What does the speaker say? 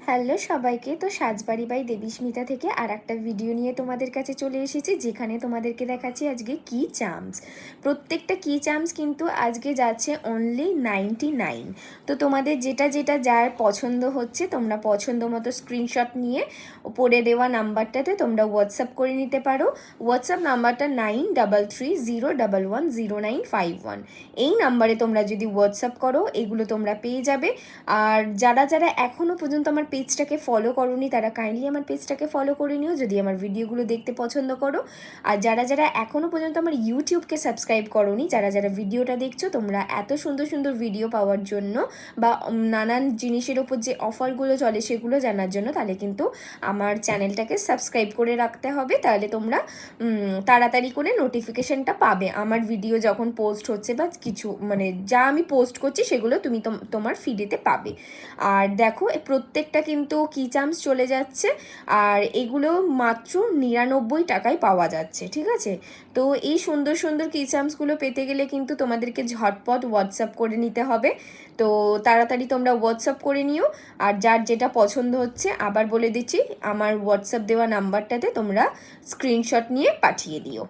Hello সবাইকে। তো Sajbari by দেবীস্মিতা থেকে আর একটা ভিডিও নিয়ে তোমাদের কাছে চলে এসেছি, যেখানে তোমাদেরকে দেখাচ্ছি আজকে কি চার্মস। প্রত্যেকটা কি চার্মস কিন্তু আজকে যাচ্ছে অনলি 99। তো তোমাদের যেটা যেটা যার পছন্দ হচ্ছে তোমরা পছন্দ মতো স্ক্রিনশট নিয়ে পড়ে দেওয়া নাম্বারটাতে তোমরা হোয়াটসঅ্যাপ করে নিতে পারো। হোয়াটসঅ্যাপ নাম্বারটা 9330110951। এই নাম্বারে তোমরা যদি হোয়াটসঅ্যাপ করো এগুলো তোমরা পেয়ে যাবে। আর যারা যারা এখনও পর্যন্ত আমার পেজটাকে ফলো করোনি তারা কাইন্ডলি আমার পেজটাকে ফলো করে নিও যদি আমার ভিডিওগুলো দেখতে পছন্দ করো। আর যারা যারা এখনও পর্যন্ত আমার ইউটিউবকে সাবস্ক্রাইব করোনি, যারা যারা ভিডিওটা দেখছো তোমরা এত সুন্দর সুন্দর ভিডিও পাওয়ার জন্য বা নানান জিনিসের ওপর যে অফারগুলো চলে সেগুলো জানার জন্য, তাহলে কিন্তু আমার চ্যানেলটাকে সাবস্ক্রাইব করে রাখতে হবে। তাহলে তোমরা তাড়াতাড়ি করে নোটিফিকেশানটা পাবে আমার ভিডিও যখন পোস্ট হচ্ছে বা কিছু মানে যা আমি পোস্ট করছি সেগুলো তুমি তোমার ফিডেতে পাবে। আর দেখো প্রত্যেকটা কিন্তু কি চার্মস চলে যাচ্ছে, আর এগুলো মাত্র 99 টাকায় পাওয়া যাচ্ছে, ঠিক আছে। তো এই সুন্দর সুন্দর কি চার্মসগুলো পেতে গেলে কিন্তু তোমাদেরকে ঝটপট হোয়াটসঅ্যাপ করে নিতে হবে। তো তাড়াতাড়ি তোমরা হোয়াটসঅ্যাপ করে নিও। আর যার যেটা পছন্দ হচ্ছে আবার বলে দিচ্ছি, আমার হোয়াটসঅ্যাপ দেওয়া নাম্বারটাতে তোমরা স্ক্রিনশট নিয়ে পাঠিয়ে দিও।